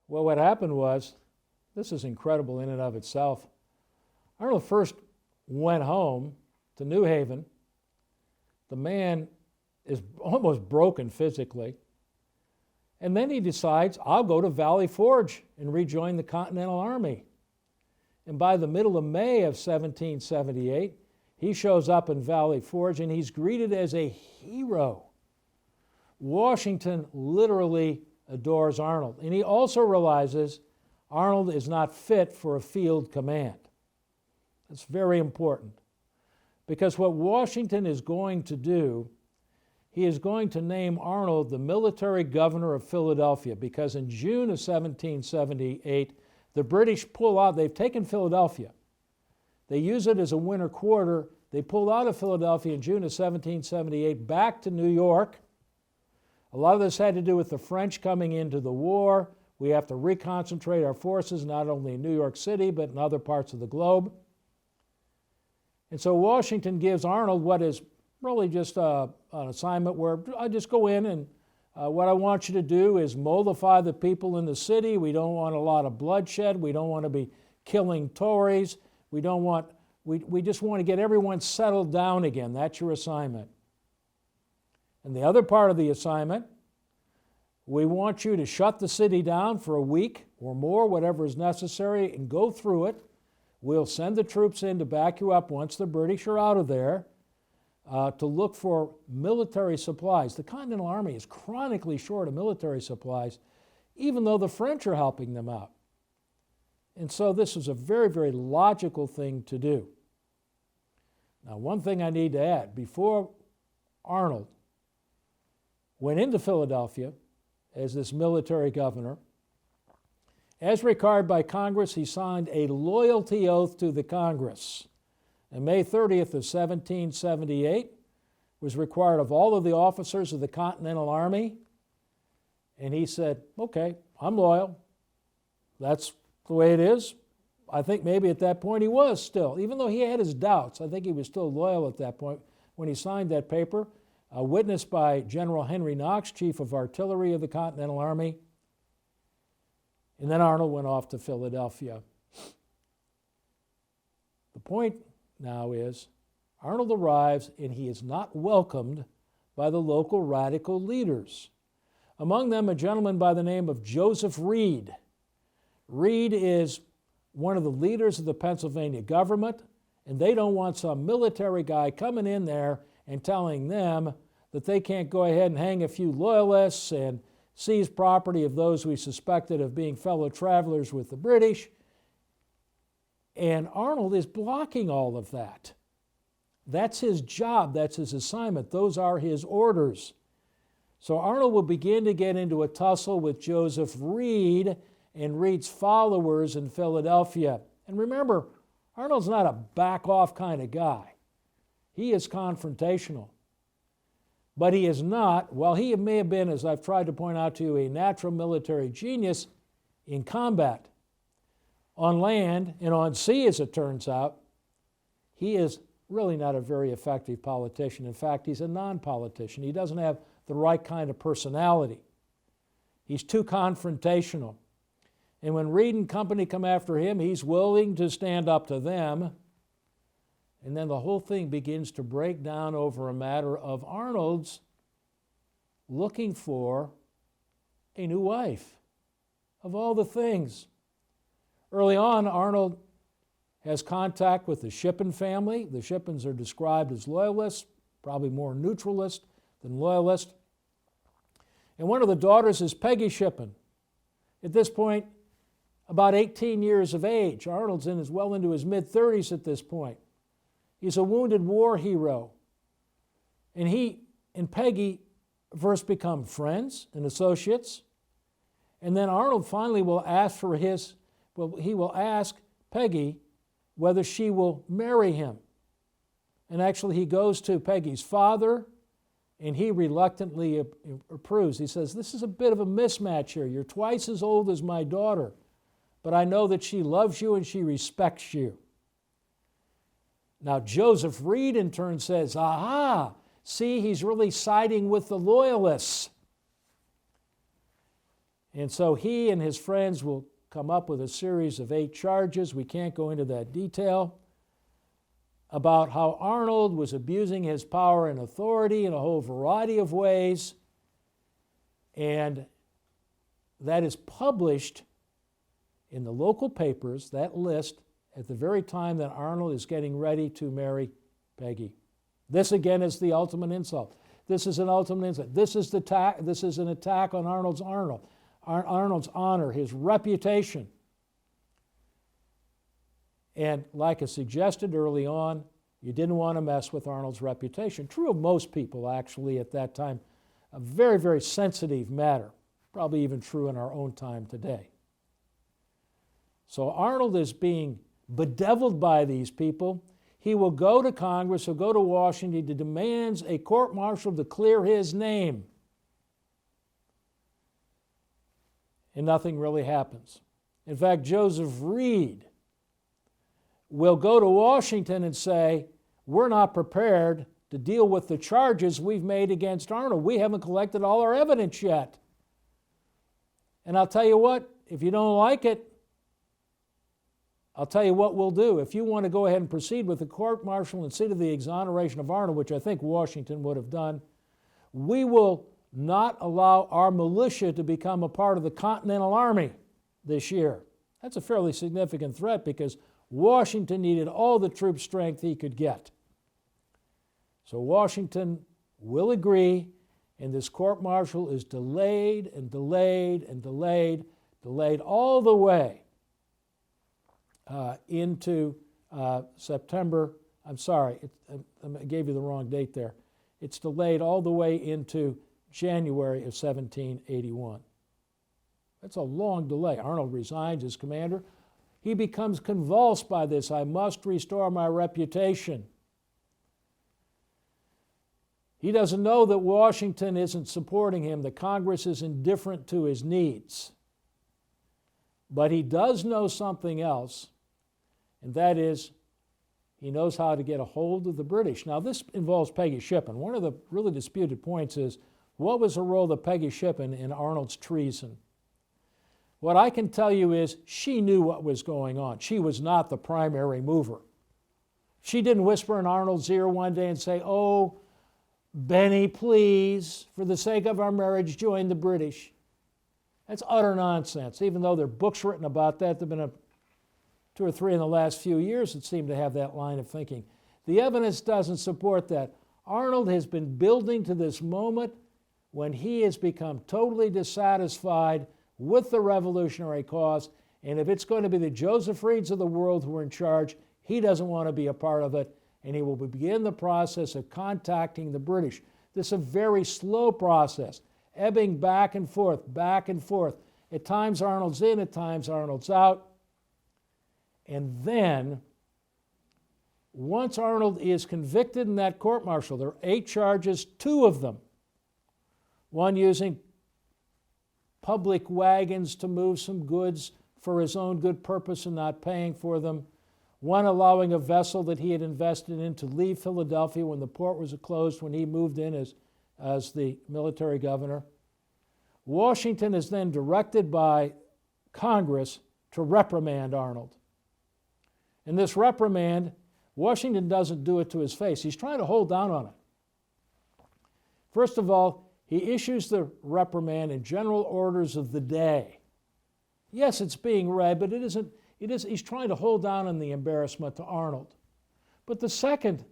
Well, what happened was, this is incredible in and of itself. Arnold first went home to New Haven. The man is almost broken physically. And then he decides, I'll go to Valley Forge and rejoin the Continental Army. And by the middle of May of 1778, he shows up in Valley Forge and he's greeted as a hero. Washington literally adores Arnold. And he also realizes Arnold is not fit for a field command. That's very important. Because what Washington is going to do, he is going to name Arnold the military governor of Philadelphia, because in June of 1778, the British pull out. They've taken Philadelphia. They use it as a winter quarter. They pulled out of Philadelphia in June of 1778 back to New York. A lot of this had to do with the French coming into the war. We have to reconcentrate our forces not only in New York City but in other parts of the globe. And so Washington gives Arnold what is really just an assignment where I just go in and what I want you to do is mollify the people in the city. We don't want a lot of bloodshed. We don't want to be killing Tories. We just want to get everyone settled down again. That's your assignment. And the other part of the assignment, we want you to shut the city down for a week or more, whatever is necessary, and go through it. We'll send the troops in to back you up once the British are out of there to look for military supplies. The Continental Army is chronically short of military supplies, even though the French are helping them out. And so this is a very, very logical thing to do. Now, one thing I need to add, before Arnold went into Philadelphia as this military governor, as required by Congress, he signed a loyalty oath to the Congress. And May 30th of 1778 was required of all of the officers of the Continental Army. And he said, okay, I'm loyal. That's the way it is. I think maybe at that point he was still, even though he had his doubts, I think he was still loyal at that point when he signed that paper, witnessed by General Henry Knox, Chief of Artillery of the Continental Army. And then Arnold went off to Philadelphia. The point now is Arnold arrives and he is not welcomed by the local radical leaders. Among them, a gentleman by the name of Joseph Reed. Reed is one of the leaders of the Pennsylvania government, and they don't want some military guy coming in there and telling them that they can't go ahead and hang a few loyalists and seize property of those we suspected of being fellow travelers with the British. And Arnold is blocking all of that. That's his job. That's his assignment. Those are his orders. So Arnold will begin to get into a tussle with Joseph Reed and Reed's followers in Philadelphia. And remember, Arnold's not a back-off kind of guy. He is confrontational. But he is not, while he may have been, as I've tried to point out to you, a natural military genius in combat. On land and on sea, as it turns out, he is really not a very effective politician. In fact, he's a non-politician. He doesn't have the right kind of personality. He's too confrontational. And when Reed and company come after him, he's willing to stand up to them. And then the whole thing begins to break down over a matter of Arnold's looking for a new wife, of all the things. Early on, Arnold has contact with the Shippen family. The Shippens are described as loyalists, probably more neutralist than loyalist. And one of the daughters is Peggy Shippen. At this point, about 18 years of age. Arnold's well into his mid-30s at this point. He's a wounded war hero. And he and Peggy first become friends and associates. And then Arnold finally will ask he will ask Peggy whether she will marry him. And actually he goes to Peggy's father and he reluctantly approves. He says, this is a bit of a mismatch here. You're twice as old as my daughter, but I know that she loves you and she respects you. Now, Joseph Reed, in turn, says, aha, see, he's really siding with the loyalists. And so he and his friends will come up with a series of 8 charges. We can't go into that detail, about how Arnold was abusing his power and authority in a whole variety of ways. And that is published in the local papers, that list, at the very time that Arnold is getting ready to marry Peggy. This again is the ultimate insult. This is an ultimate insult. This is an attack on Arnold's honor, his reputation. And like I suggested early on, you didn't want to mess with Arnold's reputation. True of most people, actually, at that time. A very, very sensitive matter. Probably even true in our own time today. So Arnold is being bedeviled by these people. He will go to Congress, he'll go to Washington, he demands a court-martial to clear his name. And nothing really happens. In fact, Joseph Reed will go to Washington and say, we're not prepared to deal with the charges we've made against Arnold. We haven't collected all our evidence yet. And I'll tell you what, if you don't like it, I'll tell you what we'll do. If you want to go ahead and proceed with the court-martial and see to the exoneration of Arnold, which I think Washington would have done, we will not allow our militia to become a part of the Continental Army this year. That's a fairly significant threat because Washington needed all the troop strength he could get. So Washington will agree, and this court-martial is delayed and delayed and delayed all the way into September. I'm sorry, I gave you the wrong date there. It's delayed all the way into January of 1781. That's a long delay. Arnold resigns as commander. He becomes convulsed by this. I must restore my reputation. He doesn't know that Washington isn't supporting him, that Congress is indifferent to his needs. But he does know something else, and that is he knows how to get a hold of the British. Now, this involves Peggy Shippen. One of the really disputed points is, what was the role of Peggy Shippen in Arnold's treason? What I can tell you is she knew what was going on. She was not the primary mover. She didn't whisper in Arnold's ear one day and say, oh, Benny, please, for the sake of our marriage, join the British. That's utter nonsense. Even though there are books written about that, there have been 2 or 3 in the last few years that seem to have that line of thinking. The evidence doesn't support that. Arnold has been building to this moment when he has become totally dissatisfied with the revolutionary cause, and if it's going to be the Joseph Reeds of the world who are in charge, he doesn't want to be a part of it, and he will begin the process of contacting the British. This is a very slow process, ebbing back and forth, back and forth. At times Arnold's in, at times Arnold's out. And then, once Arnold is convicted in that court-martial, there are 8 charges, 2 of them, one using public wagons to move some goods for his own good purpose and not paying for them, one allowing a vessel that he had invested in to leave Philadelphia when the port was closed when he moved in as the military governor. Washington is then directed by Congress to reprimand Arnold. And this reprimand, Washington doesn't do it to his face. He's trying to hold down on it. First of all, he issues the reprimand in general orders of the day. Yes, it's being read, but he's trying to hold down on the embarrassment to Arnold. But the second,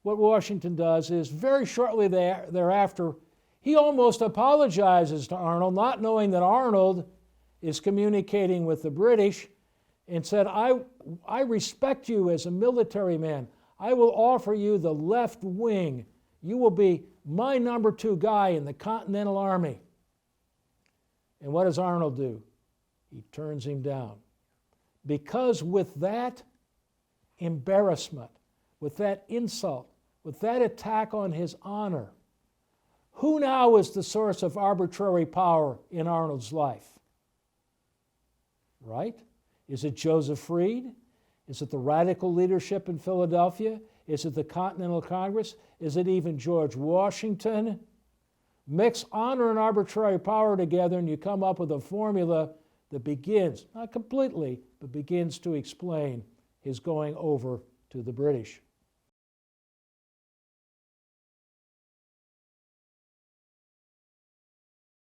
what Washington does is very shortly thereafter, he almost apologizes to Arnold, not knowing that Arnold is communicating with the British, and said, I respect you as a military man. I will offer you the left wing. You will be my number 2 guy in the Continental Army. And what does Arnold do? He turns him down. Because with that embarrassment, with that insult, with that attack on his honor, who now is the source of arbitrary power in Arnold's life? Right? Is it Joseph Reed? Is it the radical leadership in Philadelphia? Is it the Continental Congress? Is it even George Washington? Mix honor and arbitrary power together, and you come up with a formula that begins, not completely, but begins to explain his going over to the British.